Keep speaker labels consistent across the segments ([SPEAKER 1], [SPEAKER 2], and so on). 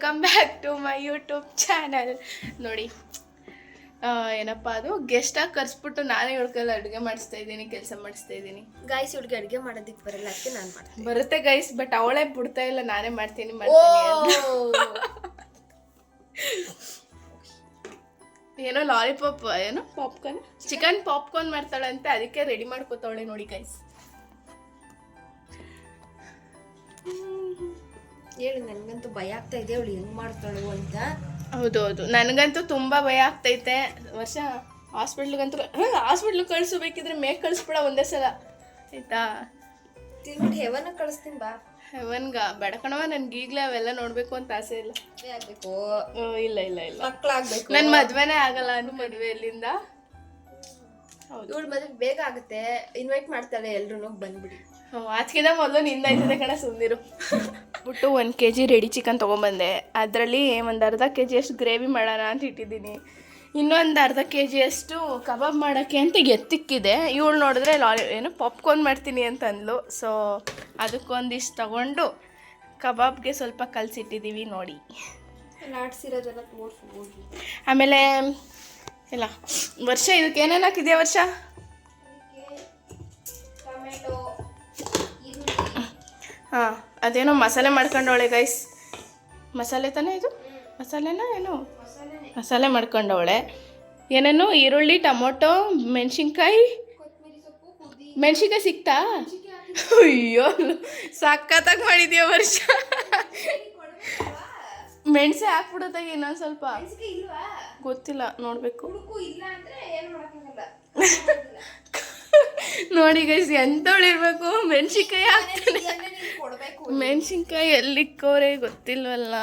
[SPEAKER 1] Welcome back to my YouTube channel. ನೋಡಿ ಏನಪ್ಪ ಅದು ಗೆಸ್ಟಾಗಿ ಕರ್ಸ್ಬಿಟ್ಟು ನಾನೇ ಹುಡ್ಕಲ್ಲ ಅಡುಗೆ ಮಾಡಿಸ್ತಾ ಇದ್ದೀನಿ, ಕೆಲಸ ಮಾಡಿಸ್ತಾ ಇದ್ದೀನಿ.
[SPEAKER 2] ಗೈಸ್ ಹುಡುಗಿ ಅಡುಗೆ ಮಾಡೋದಕ್ಕೆ ಬರಲ್ಲ, ಅದಕ್ಕೆ ನಾನು ಮಾಡ್ತೀನಿ.
[SPEAKER 1] ಬರುತ್ತೆ ಗೈಸ್, ಬಟ್ ಅವಳೇ ಬಿಡ್ತಾ ಇಲ್ಲ, ನಾನೇ ಮಾಡ್ತೀನಿ. ಏನೋ ಲಾಲಿಪಾಪ್, ಏನೋ ಪಾಪ್ಕಾರ್ನ್, ಚಿಕನ್ ಪಾಪ್ಕಾರ್ನ್ ಮಾಡ್ತಾಳಂತೆ, ಅದಕ್ಕೆ ರೆಡಿ ಮಾಡ್ಕೋತಾವಳೆ ನೋಡಿ ಗೈಸ್.
[SPEAKER 2] ಹೇಳಿ, ನನಗಂತೂ ಭಯ ಆಗ್ತಾ ಇದೆ ಅವಳು ಹೆಂಗ್ ಮಾಡ್ತಾಳು ಅಂತ.
[SPEAKER 1] ಹೌದೌದು, ನನಗಂತೂ ತುಂಬಾ ಭಯ ಆಗ್ತೈತೆ. ವರ್ಷ ಹಾಸ್ಪಿಟ್ಲಿಗೆ ಕಳಿಸ್ಬೇಕಿದ್ರೆ ಮೇಕ್ ಕಳಿಸ್ಬಿಡ ಒಂದೇ ಸಲ, ಆಯ್ತಾ?
[SPEAKER 2] ತಿನ್ಬಿಟ್ಟು ಹೆವನ್ನ ಕಳಿಸ್ತೀನಿ ಬಾ.
[SPEAKER 1] ಹೆವನ್ಗ ಬೇಡಕಣವ, ನನ್ಗೆ ಈಗಲೇ ಅವೆಲ್ಲ ನೋಡ್ಬೇಕು ಅಂತ ಆಸೆ ಇಲ್ಲ.
[SPEAKER 2] ಆಗ್ಬೇಕು,
[SPEAKER 1] ಇಲ್ಲ ಇಲ್ಲ ಇಲ್ಲ,
[SPEAKER 2] ಮಕ್ಕಳಾಗ್ಬೇಕು.
[SPEAKER 1] ನನ್ ಮದ್ವೆನೇ ಆಗಲ್ಲ ಅನ್ನು, ಮದ್ವೆ ಎಲ್ಲಿಂದ?
[SPEAKER 2] ಇವಳು ಮದ್ವೆ ಬೇಗ ಆಗುತ್ತೆ, ಇನ್ವೈಟ್ ಮಾಡ್ತಾಳೆ, ಎಲ್ರು ಬಂದ್ಬಿಡಿ.
[SPEAKER 1] ಅದಕ್ಕಿಂತ ಮೊದಲು ನಿಂದಾಯ್ತದೆ ಕಣ, ಸುಂದಿರು. ಬಿಟ್ಟು 1 kg ರೆಡಿ ಚಿಕನ್ ತೊಗೊಂಬಂದೆ. ಅದರಲ್ಲಿ ಒಂದು ಅರ್ಧ kg ಅಷ್ಟು ಗ್ರೇವಿ ಮಾಡೋಣ ಅಂತ ಇಟ್ಟಿದ್ದೀನಿ. ಇನ್ನೊಂದು ಅರ್ಧ kg ಅಷ್ಟು ಕಬಾಬ್ ಮಾಡೋಕ್ಕೆ ಅಂತ ಎತ್ತಿಕ್ಕಿದೆ. ಇವಳು ನೋಡಿದ್ರೆ ಏನು ಪಾಪ್ಕಾರ್ನ್ ಮಾಡ್ತೀನಿ ಅಂತ ಅಂದ್ಲು. ಸೊ ಅದಕ್ಕೊಂದಿಷ್ಟು ತಗೊಂಡು ಕಬಾಬ್ಗೆ ಸ್ವಲ್ಪ ಕಲಸಿಟ್ಟಿದ್ದೀವಿ ನೋಡಿ.
[SPEAKER 2] ಆಡ್ಸಿರೋದೆಲ್ಲ ತೋರಿಸ್ಬೋದು.
[SPEAKER 1] ಆಮೇಲೆ ಇಲ್ಲ ವರ್ಷ ಇದಕ್ಕೆ ಏನೇನು ಹಾಕಿದೆಯಾ ವರ್ಷ?
[SPEAKER 2] ಟೊಮೆಟೊ,
[SPEAKER 1] ಹಾಂ, ಅದೇನೋ ಮಸಾಲೆ ಮಾಡ್ಕೊಂಡವಳೆ ಗೈಸ್. ಮಸಾಲೆ ತಾನೇ ಇದು? ಮಸಾಲೆನಾ ಏನು? ಮಸಾಲೆ ಮಾಡ್ಕೊಂಡವಳೆ. ಏನೇನು ಈರುಳ್ಳಿ, ಟೊಮೊಟೊ, ಮೆಣಸಿನ್ಕಾಯಿ. ಮೆಣಸಿನ್ಕಾಯಿ ಸಿಕ್ತಾ? ಅಯ್ಯೋ, ಸಖತ್ತಾಗಿ ಮಾಡಿದ್ಯಾ ವರ್ಷ. ಮೆಣಸೆ ಹಾಕ್ಬಿಡೋದಾಗಿ ಇನ್ನೊಂದು ಸ್ವಲ್ಪ. ಗೊತ್ತಿಲ್ಲ, ನೋಡಬೇಕು. ನೋಡಿ ಗೈಸ್, ಎಂತವಳಿರ್ಬೇಕು. ಮೆಣಸಿನ್ಕಾಯಿ ಹಾಕ್ತಾನೆ, ಮೆಣಸಿನ್ಕಾಯಿ ಎಲ್ಲಿಕ್ಕವ್ರೆ ಗೊತ್ತಿಲ್ವಲ್ಲ.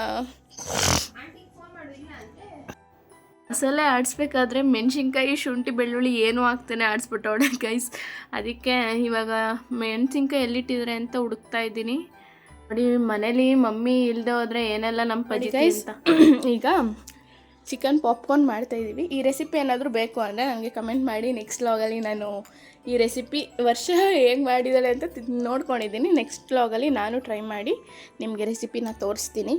[SPEAKER 1] ಮಸಾಲೆ ಆಡಿಸ್ಬೇಕಾದ್ರೆ ಮೆಣಸಿನ್ಕಾಯಿ, ಶುಂಠಿ, ಬೆಳ್ಳುಳ್ಳಿ ಏನೂ ಹಾಕ್ತಾನೆ ಆಡಿಸ್ಬಿಟ್ಟವಳೆ ಗೈಸ್. ಅದಕ್ಕೆ ಇವಾಗ ಮೆಣಸಿನ್ಕಾಯಿ ಎಲ್ಲಿಟ್ಟಿದ್ರೆ ಅಂತ ಹುಡುಕ್ತಾ ಇದ್ದೀನಿ. ನೋಡಿ, ಮನೇಲಿ ಮಮ್ಮಿ ಇಲ್ಲದೆ ಹೋದರೆ ಏನೆಲ್ಲ ನಮ್ಮ ಪದಿ ಗೈಸ್. ಈಗ ಚಿಕನ್ ಪಾಪ್ಕಾರ್ನ್ ಮಾಡ್ತಾಯಿದ್ದೀವಿ. ಈ ರೆಸಿಪಿ ಏನಾದರೂ ಬೇಕು ಅಂದರೆ ನನಗೆ ಕಮೆಂಟ್ ಮಾಡಿ. ನೆಕ್ಸ್ಟ್ ವ್ಲಾಗಲ್ಲಿ ನಾನು ಈ ರೆಸಿಪಿ ವರ್ಷ ಹೇಗೆ ಮಾಡಿದ್ದಾಳೆ ಅಂತ ನೋಡ್ಕೊಂಡಿದ್ದೀನಿ. ನೆಕ್ಸ್ಟ್ ವ್ಲಾಗಲ್ಲಿ ನಾನು ಟ್ರೈ ಮಾಡಿ ನಿಮಗೆ ರೆಸಿಪಿನ ತೋರಿಸ್ತೀನಿ.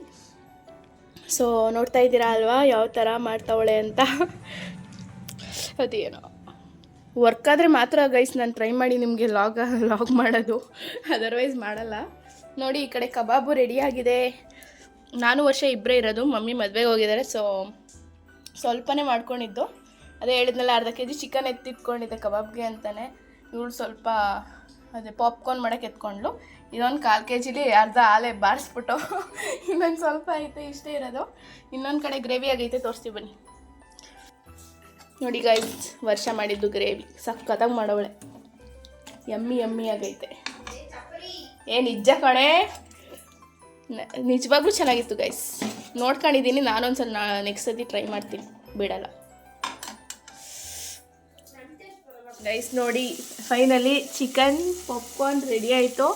[SPEAKER 1] ಸೊ ನೋಡ್ತಾ ಇದ್ದೀರಾ ಅಲ್ವಾ ಯಾವ ಥರ ಮಾಡ್ತಾವಳೆ ಅಂತ. ಅದೇನೋ ವರ್ಕ್ ಆದರೆ ಮಾತ್ರ ಗೈಸ್ ನಾನು ಟ್ರೈ ಮಾಡಿ ನಿಮಗೆ ಲಾಗ್ ಮಾಡೋದು, ಅದರ್ವೈಸ್ ಮಾಡಲ್ಲ. ನೋಡಿ, ಈ ಕಡೆ ಕಬಾಬು ರೆಡಿಯಾಗಿದೆ. ನಾನು ವರ್ಷ ಇಬ್ಬರೇ ಇರೋದು, ಮಮ್ಮಿ ಮದುವೆಗೆ ಹೋಗಿದ್ದಾರೆ. ಸೊ ಸ್ವಲ್ಪನೇ ಮಾಡ್ಕೊಂಡಿದ್ದು. ಅದೇ ಹೇಳಿದ್ನಲ್ಲ, ಅರ್ಧ kg ಚಿಕನ್ ಎತ್ತಿಟ್ಕೊಂಡಿದ್ದೆ ಕಬಾಬ್ಗೆ ಅಂತಲೇ. ಇವಳು ಸ್ವಲ್ಪ ಅದೇ ಪಾಪ್ಕಾರ್ನ್ ಮಾಡೋಕ್ಕೆ ಎತ್ಕೊಂಡ್ಲು. ಇದೊಂದು 1/4 kgಲಿ ಅರ್ಧ ಹಾಲೆ ಬಾರಿಸ್ಬಿಟ್ಟು ಇನ್ನೊಂದು ಸ್ವಲ್ಪ ಐತೆ, ಇಷ್ಟೇ ಇರೋದು. ಇನ್ನೊಂದು ಕಡೆ ಗ್ರೇವಿ ಆಗೈತೆ, ತೋರಿಸ್ತೀವಿ ಬನ್ನಿ. ನೋಡಿ ಗೈಸ್, ವರ್ಷ ಮಾಡಿದ್ದು ಗ್ರೇವಿ ಸಖತ್ತಾಗಿ ಮಾಡೋಳೆ, ಯಮ್ಮಿ ಯಮ್ಮಿ ಆಗೈತೆ. ನಿಜ ಕಣೆ, ನಿಜವಾಗ್ಲೂ ಚೆನ್ನಾಗಿತ್ತು ಗೈಸ್. ನೋಡ್ಕೊಂಡಿದ್ದೀನಿ, ನಾನೊಂದ್ಸಲ ನೆಕ್ಸ್ಟ್ ಸತಿ ಟ್ರೈ ಮಾಡ್ತೀನಿ, ಬಿಡಲ್ಲ ಗೈಸ್. ನೋಡಿ, ಫೈನಲಿ ಚಿಕನ್ ಪಾಪ್ಕಾರ್ನ್ ರೆಡಿ ಆಯಿತು.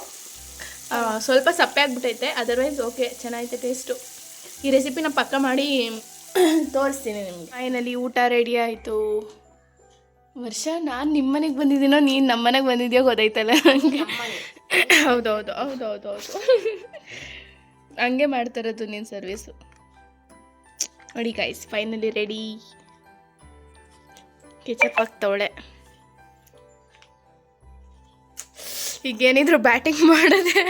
[SPEAKER 1] ಸ್ವಲ್ಪ ಸಪ್ಪೆ ಆಗಿಬಿಟ್ಟೈತೆ, ಅದರ್ವೈಸ್ ಓಕೆ, ಚೆನ್ನಾಗೈತೆ ಟೇಸ್ಟು. ಈ ರೆಸಿಪಿನ ಪಕ್ಕ ಮಾಡಿ ತೋರಿಸ್ತೀನಿ ನಿಮಗೆ. ಫೈನಲಿ ಊಟ ರೆಡಿ ಆಯಿತು. ವರ್ಷ ನಾನು ನಿಮ್ಮ ಮನೆಗೆ ಬಂದಿದ್ದೀನೋ ನೀನು ನಮ್ಮ ಮನೆಗೆ ಬಂದಿದ್ಯೋ ಗೊತ್ತಾಯ್ತಲ್ಲ ನನಗೆ. ಹೌದೌದು ಹೌದೌದು ಹೌದು, ಹಂಗೆ ಮಾಡ್ತಾರದು ನೀನು ಸರ್ವೀಸು. ನೋಡಿ ಗೈಸ್, ಫೈನಲಿ ರೆಡಿ. ಕೆಚಪ್ ಹಾಕ್ತವಳೆ. ಈಗೇನಿದ್ರು ಬ್ಯಾಟಿಂಗ್ ಮಾಡಿದೆ.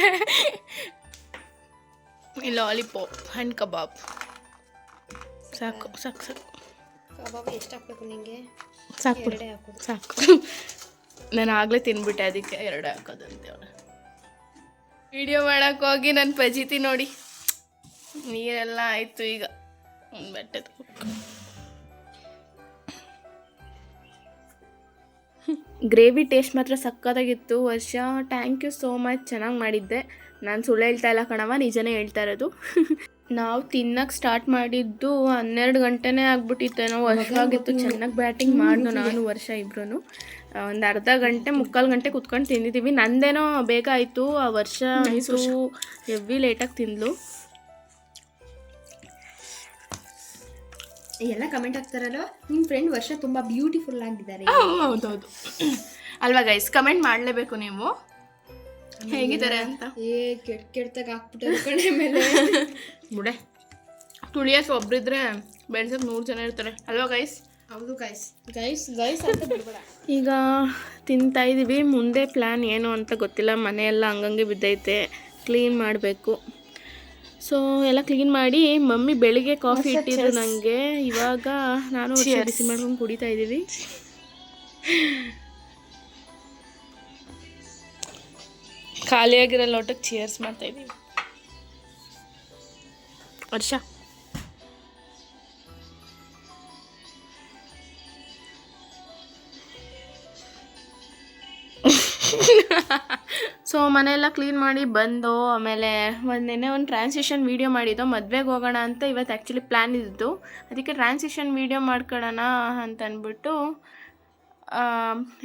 [SPEAKER 1] ಲಾಲಿಪಾಪ್ ಹಣ್ಣು ಕಬಾಬ್ ಸಾಕು ಸಾಕು ಸಾಕು.
[SPEAKER 2] ಕಬಾಬ್ ಎಷ್ಟು ಹಾಕ್ಬೇಕು ನಿಂಗೆ?
[SPEAKER 1] ಸಾಕು ಸಾಕು, ನಾನು ಆಗಲೇ ತಿನ್ಬಿಟ್ಟೆ, ಅದಕ್ಕೆ 2 ಹಾಕೋದಂತೆ. ವಿಡಿಯೋ ಮಾಡೋಕ್ಕೆ ಹೋಗಿ ನಾನು ಪಜಿತಿ ನೋಡಿ, ನೀರೆಲ್ಲ ಆಯಿತು. ಈಗ ಒಂದು ಬಟ್ಟೆ ಗ್ರೇವಿ ಟೇಸ್ಟ್ ಮಾತ್ರ ಸಕ್ಕತ್ತಾಗಿತ್ತು. ವರ್ಷ ಥ್ಯಾಂಕ್ ಯು ಸೋ ಮಚ್, ಚೆನ್ನಾಗಿ ಮಾಡಿದ್ದೆ. ನಾನು ಸುಳ್ಳು ಹೇಳ್ತಾ ಇಲ್ಲ ಕಣವ, ನಿಜನೇ ಹೇಳ್ತಾ ಇರೋದು. ನಾವು ತಿನ್ನಕ್ಕೆ ಸ್ಟಾರ್ಟ್ ಮಾಡಿದ್ದು 12 ಗಂಟೆನೇ ಆಗ್ಬಿಟ್ಟಿತ್ತೇನೋ, ವರ್ಷವಾಗಿತ್ತು. ಚೆನ್ನಾಗಿ ಬ್ಯಾಟಿಂಗ್ ಮಾಡಿದ್ವು ನಾನು ವರ್ಷ ಇಬ್ರು. ಒಂದು ಅರ್ಧ ಗಂಟೆ 3/4 ಗಂಟೆ ಕುತ್ಕೊಂಡು ತಿಂದಿದ್ದೀವಿ. ನಂದೇನೋ ಬೇಗ ಆಯಿತು, ಆ ವರ್ಷ ಆಯಿತು ಹೆವಿ ಲೇಟಾಗಿ ತಿಂದ್ಲು.
[SPEAKER 2] ಎಲ್ಲ ಕಮೆಂಟ್ ಆಗ್ತಾರಲ್ವ, ನಿಮ್ಮ ಫ್ರೆಂಡ್ ವರ್ಷ ತುಂಬ ಬ್ಯೂಟಿಫುಲ್ ಆಗಿದ್ದಾರೆ.
[SPEAKER 1] ಹೌದೌದು ಅಲ್ವಾ ಗೈಸ್, ಕಮೆಂಟ್ ಮಾಡಲೇಬೇಕು ನೀವು ಹೇಗಿದ್ದಾರೆ ಅಂತ.
[SPEAKER 2] ಕೆಟ್ಟಾಗ ಹಾಕ್ಬಿಟ್ಟು ಕಡೆ ಮೇಲೆ
[SPEAKER 1] ಬಿಡೆ. ತುಳಿಯೋಕೆ ಒಬ್ರಿದ್ರೆ ಬೆಳ್ಸಕ್ಕೆ 100 ಜನ ಇರ್ತಾರೆ ಅಲ್ವಾ ಗೈಸ್?
[SPEAKER 2] ಹೌದು ಗೈಸ್.
[SPEAKER 1] ಗೈಸ್ ಅಂತ ಬಿಡ್ಬೇಡ. ಈಗ ತಿಂತಾ ಇದ್ದೀವಿ. ಮುಂದೆ ಪ್ಲ್ಯಾನ್ ಏನು ಅಂತ ಗೊತ್ತಿಲ್ಲ. ಮನೆಯೆಲ್ಲ ಹಂಗಂಗೆ ಬಿದ್ದೈತೆ, ಕ್ಲೀನ್ ಮಾಡಬೇಕು. ಸೊ ಎಲ್ಲ ಕ್ಲೀನ್ ಮಾಡಿ ಮಮ್ಮಿ ಬೆಳಿಗ್ಗೆ ಕಾಫಿ ಇಟ್ಟಿದ್ರು ನನಗೆ. ಇವಾಗ ನಾನು ಬಿಸಿ ಮಾಡ್ಕೊಂಡು ಕುಡಿತಾ ಇದ್ದೀವಿ. ಖಾಲಿಯಾಗಿರೋ ಲೋಟಕ್ಕೆ ಚೇರ್ಸ್ ಮಾಡ್ತಾ ಇದ್ದೀವಿ. ವರ್ಷ ಸೊ ಮನೆಯೆಲ್ಲ ಕ್ಲೀನ್ ಮಾಡಿ ಬಂದು ಆಮೇಲೆ ನೆನ್ನೆ ಒಂದು ಟ್ರಾನ್ಸಿಷನ್ ವೀಡಿಯೋ ಮಾಡಿದ್ದು. ಮದುವೆಗೆ ಹೋಗೋಣ ಅಂತ ಇವತ್ತು ಆ್ಯಕ್ಚುಲಿ ಪ್ಲ್ಯಾನ್ ಇದ್ದು. ಅದಕ್ಕೆ ಟ್ರಾನ್ಸಿಷನ್ ವೀಡಿಯೋ ಮಾಡ್ಕೊಳ್ಳೋಣ ಅಂತ ಅಂದ್ಬಿಟ್ಟು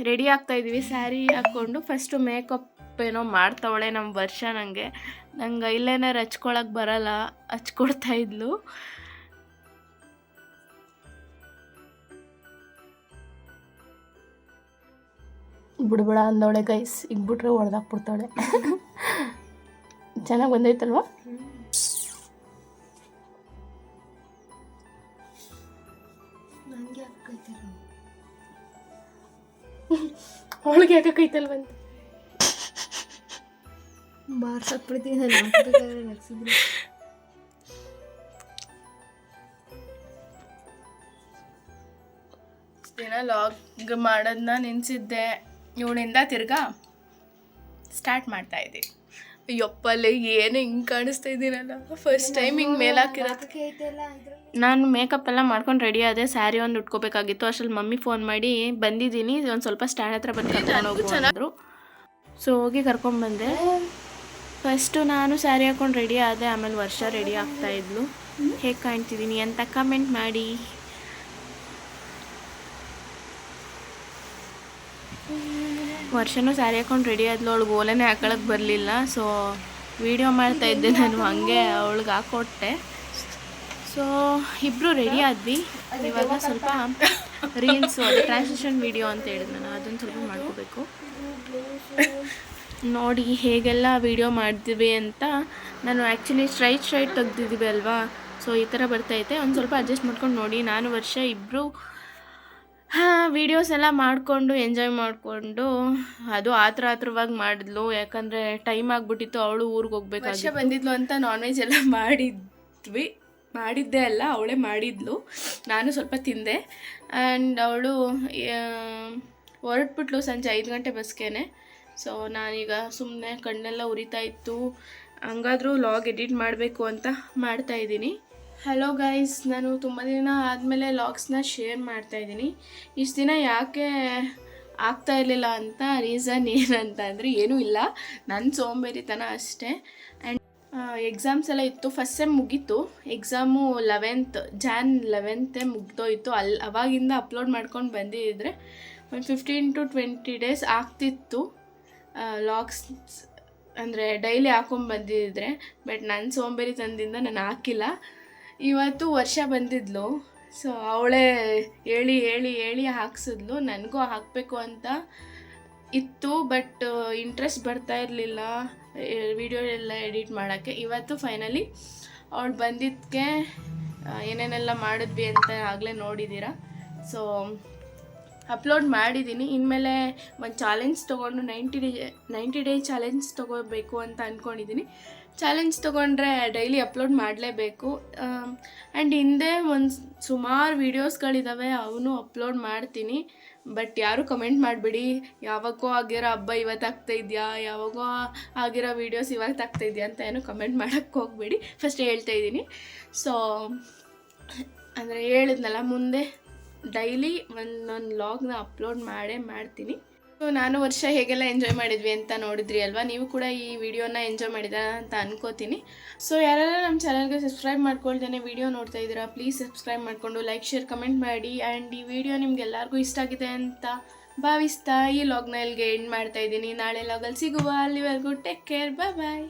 [SPEAKER 1] ರೆಡಿ ಆಗ್ತಾಯಿದ್ದೀವಿ. ಸ್ಯಾರಿ ಹಾಕ್ಕೊಂಡು ಫಸ್ಟು ಮೇಕಪ್ ಏನೋ ಮಾಡ್ತಾವಳೆ ನಮ್ಮ ವರ್ಷ. ನಂಗೆ ಐಲೈನರ್ ಹಚ್ಕೊಳಕ್ಕೆ ಬರಲ್ಲ, ಹಚ್ಕೊಡ್ತಾಯಿದ್ಲು. ಬಿಡ್ಬೇಡ ಅಂದವಳೆ ಗೈಸ್. ಈಗ ಬಿಟ್ರೆ ಹೊಡೆದಾಕ್ಬಿಡ್ತಾಳೆ. ಚೆನ್ನಾಗಿ ಬಂದೈತಲ್ವಾ? ಅವಳಿಗೆ ಯಾಕೆ ಕೈತಲ್ವಂತ ದಿನ ಲಾಗ್ ಮಾಡೋದನ್ನ ನಿನ್ಸಿದ್ದೆ. ಇವಳಿಂದ ತಿರ್ಗಾ ಸ್ಟಾರ್ಟ್ ಮಾಡ್ತಾ ಇದ್ದೀವಿ. ಯಪ್ಪಲ್ಲಿ ಏನು ಹಿಂಗೆ ಕಾಣಿಸ್ತಾ ಇದ್ದೀನಲ್ಲ, ಫಸ್ಟ್ ಟೈಮ್ ಹಿಂಗೆ ಮೇಲಾಕಿರೋದು. ನಾನು ಮೇಕಪ್ ಎಲ್ಲ ಮಾಡ್ಕೊಂಡು ರೆಡಿ ಆದೆ. ಸ್ಯಾರಿ ಒಂದು ಉಟ್ಕೋಬೇಕಾಗಿತ್ತು. ಅಷ್ಟರಲ್ಲಿ ಮಮ್ಮಿ ಫೋನ್ ಮಾಡಿ ಬಂದಿದ್ದೀನಿ, ಒಂದು ಸ್ವಲ್ಪ ಸ್ಟ್ಯಾಂಡ್ ಹತ್ರ ಬಂದು ಕರ್ಕೊಂಡು ಹೋಗು ಅಂದರು. ಸೊ ಹೋಗಿ ಕರ್ಕೊಂಡ್ಬಂದೆ. ಫಸ್ಟು ನಾನು ಸ್ಯಾರಿ ಹಾಕ್ಕೊಂಡು ರೆಡಿ ಆದೆ, ಆಮೇಲೆ ವರ್ಷ ರೆಡಿ ಆಗ್ತಾಯಿದ್ಲು. ಹೇಗೆ ಕಾಣ್ತಿದ್ದೀನಿ ಅಂತ ಕಮೆಂಟ್ ಮಾಡಿ. ವರ್ಷನೂ ಸ್ಯಾರಿ ಹಾಕ್ಕೊಂಡು ರೆಡಿ ಆದ್ಲು. ಅವಳಿಗೆ ಓಲೆನೇ ಹಾಕೊಳಕ್ಕೆ ಬರಲಿಲ್ಲ. ಸೊ ವೀಡಿಯೋ ಮಾಡ್ತಾಯಿದ್ದೆ ನಾನು, ಹಂಗೆ ಅವಳಿಗೆ ಹಾಕ್ಕೊಟ್ಟೆ. ಸೊ ಇಬ್ಬರು ರೆಡಿ ಆದ್ವಿ. ಇವಾಗ ಸ್ವಲ್ಪ ರೀಲ್ಸು, ಅದು ಟ್ರಾನ್ಸಿಷನ್ ವೀಡಿಯೋ ಅಂತ ಹೇಳಿದ್ ನಾನು, ಅದನ್ನು ಸ್ವಲ್ಪ ಮಾಡ್ಕೋಬೇಕು. ನೋಡಿ ಹೇಗೆಲ್ಲ ವೀಡಿಯೋ ಮಾಡ್ತೀವಿ ಅಂತ. ನಾನು ಆ್ಯಕ್ಚುಲಿ ಸ್ಟ್ರೈಟ್ ತೆಗ್ದಿದ್ದೀವಿ ಅಲ್ವಾ, ಸೊ ಈ ಥರ ಬರ್ತೈತೆ. ಒಂದು ಸ್ವಲ್ಪ ಅಡ್ಜಸ್ಟ್ ಮಾಡ್ಕೊಂಡು ನೋಡಿ. ನಾನು ವರ್ಷ ಇಬ್ಬರು ವೀಡಿಯೋಸ್ ಎಲ್ಲ ಮಾಡಿಕೊಂಡು ಎಂಜಾಯ್ ಮಾಡಿಕೊಂಡು, ಅದು ಆತ್ರವಾಗಿ ಮಾಡಿದ್ಲು. ಯಾಕಂದರೆ ಟೈಮ್ ಆಗಿಬಿಟ್ಟಿತ್ತು, ಅವಳು ಊರಿಗೆ ಹೋಗ್ಬೇಕಾಗಿ. ವರ್ಷ ಬಂದಿದ್ಲು ಅಂತ ನಾನ್ ವೆಜ್ ಎಲ್ಲ ಮಾಡಿದ್ದೆ ಅಲ್ಲ, ಅವಳೇ ಮಾಡಿದ್ಲು. ನಾನು ಸ್ವಲ್ಪ ತಿಂದೆ. ಆ್ಯಂಡ್ ಅವಳು ಹೊರಟ್ಬಿಟ್ಲು ಸಂಜೆ 5 ಗಂಟೆ ಬಸ್ಗೇನೆ. ಸೊ ನಾನೀಗ ಸುಮ್ಮನೆ ಕಣ್ಣೆಲ್ಲ ಉರಿತಾ ಇತ್ತು. ಹಂಗಾದರೂ ಲಾಗ್ ಎಡಿಟ್ ಮಾಡಬೇಕು ಅಂತ ಮಾಡ್ತಾಯಿದ್ದೀನಿ. ಹಲೋ ಗೈಸ್, ನಾನು ತುಂಬ ದಿನ ಆದಮೇಲೆ ಲಾಗ್ಸ್ನ ಶೇರ್ ಮಾಡ್ತಾಯಿದ್ದೀನಿ. ಇಷ್ಟು ದಿನ ಯಾಕೆ ಆಗ್ತಾ ಇರಲಿಲ್ಲ ಅಂತ ರೀಸನ್ ಏನಂತ ಅಂದರೆ ಏನೂ ಇಲ್ಲ, ನನ್ನ ಸೋಂಬೇರಿತನ ಅಷ್ಟೇ. ಆ್ಯಂಡ್ ಎಕ್ಸಾಮ್ಸ್ ಎಲ್ಲ ಇತ್ತು. ಫಸ್ಟ್ ಸೆಮ್ ಮುಗೀತು. ಎಕ್ಸಾಮು ಜಾನ್ 11 ಮುಗ್ದೋಯಿತು. ಅವಾಗಿಂದ ಅಪ್ಲೋಡ್ ಮಾಡ್ಕೊಂಡು ಬಂದಿದ್ದರೆ ಒಂದು 15 to 20 ಡೇಸ್ ಆಗ್ತಿತ್ತು ಲಾಗ್ಸ್, ಅಂದರೆ ಡೈಲಿ ಹಾಕೊಂಡು ಬಂದಿದ್ದರೆ. ಬಟ್ ನನ್ನ ಸೋಂಬೇರಿತನದಿಂದ ನಾನು ಹಾಕಿಲ್ಲ. ಇವತ್ತು ವರ್ಷ ಬಂದಿದ್ಲು. ಸೊ ಅವಳೇ ಹೇಳಿ ಹಾಕ್ಸಿದ್ಲು. ನನಗೂ ಹಾಕಬೇಕು ಅಂತ ಇತ್ತು, ಬಟ್ ಇಂಟ್ರೆಸ್ಟ್ ಬರ್ತಾ ಇರಲಿಲ್ಲ ವಿಡಿಯೋ ಎಲ್ಲ ಎಡಿಟ್ ಮಾಡೋಕ್ಕೆ. ಇವತ್ತು ಫೈನಲಿ ಅವಳು ಬಂದಿದ್ದಕ್ಕೆ ಏನೇನೆಲ್ಲ ಮಾಡಿದ್ವಿ ಅಂತ ಆಗಲೇ ನೋಡಿದ್ದೀರಾ. ಸೊ ಅಪ್ಲೋಡ್ ಮಾಡಿದ್ದೀನಿ. ಇನ್ಮೇಲೆ ಒಂದು ಚಾಲೆಂಜ್ ತೊಗೊಂಡು 90 ಡೇ ಚಾಲೆಂಜ್ ತೊಗೋಬೇಕು ಅಂತ ಅಂದ್ಕೊಂಡಿದ್ದೀನಿ. ಚಾಲೆಂಜ್ ತೊಗೊಂಡ್ರೆ ಡೈಲಿ ಅಪ್ಲೋಡ್ ಮಾಡಲೇಬೇಕು. ಆ್ಯಂಡ್ ಹಿಂದೆ ಒಂದು ಸುಮಾರು ವೀಡಿಯೋಸ್ಗಳಿದ್ದಾವೆ, ಅವನು ಅಪ್ಲೋಡ್ ಮಾಡ್ತೀನಿ. ಬಟ್ ಯಾರೂ ಕಮೆಂಟ್ ಮಾಡಿಬಿಡಿ, ಯಾವಾಗೋ ಆಗಿರೋ ಹಬ್ಬ ಇವತ್ತು ಆಗ್ತಾಯಿದ್ಯಾ, ಯಾವಾಗೋ ಆಗಿರೋ ವೀಡಿಯೋಸ್ ಇವಾಗ ಆಗ್ತಾಯಿದ್ಯಾ ಅಂತ ಏನೂ ಕಮೆಂಟ್ ಮಾಡೋಕ್ಕೆ ಹೋಗ್ಬೇಡಿ. ಫಸ್ಟ್ ಹೇಳ್ತಾಯಿದ್ದೀನಿ. ಸೊ ಅಂದರೆ ಹೇಳಿದ್ನಲ್ಲ, ಮುಂದೆ ಡೈಲಿ ಒಂದೊಂದು ಲಾಗ್ನ ಅಪ್ಲೋಡ್ ಮಾಡ್ತೀನಿ. ಸೊ ನಾನು ವರ್ಷ ಹೇಗೆಲ್ಲ ಎಂಜಾಯ್ ಮಾಡಿದ್ವಿ ಅಂತ ನೋಡಿದ್ರಿ ಅಲ್ವಾ. ನೀವು ಕೂಡ ಈ ವಿಡಿಯೋನ ಎಂಜಾಯ್ ಮಾಡಿದ್ದೀರಾ ಅಂತ ಅನ್ಕೋತೀನಿ. ಸೊ ಯಾರೆಲ್ಲ ನಮ್ಮ ಚಾನಲ್ಗೆ ಸಬ್ಸ್ಕ್ರೈಬ್ ಮಾಡ್ಕೊಳ್ತೇನೆ ವಿಡಿಯೋ ನೋಡ್ತಾ ಇದ್ದೀರಾ, ಪ್ಲೀಸ್ ಸಬ್ಸ್ಕ್ರೈಬ್ ಮಾಡಿಕೊಂಡು ಲೈಕ್ ಶೇರ್ ಕಮೆಂಟ್ ಮಾಡಿ. ಆ್ಯಂಡ್ ಈ ವಿಡಿಯೋ ನಿಮ್ಗೆಲ್ಲರಿಗೂ ಇಷ್ಟ ಆಗಿದೆ ಅಂತ ಭಾವಿಸ್ತಾ ಈ ಲಾಗ್ನ ಇಲ್ಲಿಗೆ ಎಂಡ್ ಮಾಡ್ತಾಯಿದ್ದೀನಿ. ನಾಳೆ ಲಾಗಲ್ಲಿ ಸಿಗುವ. ಅಲ್ಲಿವರೆಗೂ ಟೇಕ್ ಕೇರ್, ಬಾಯ್.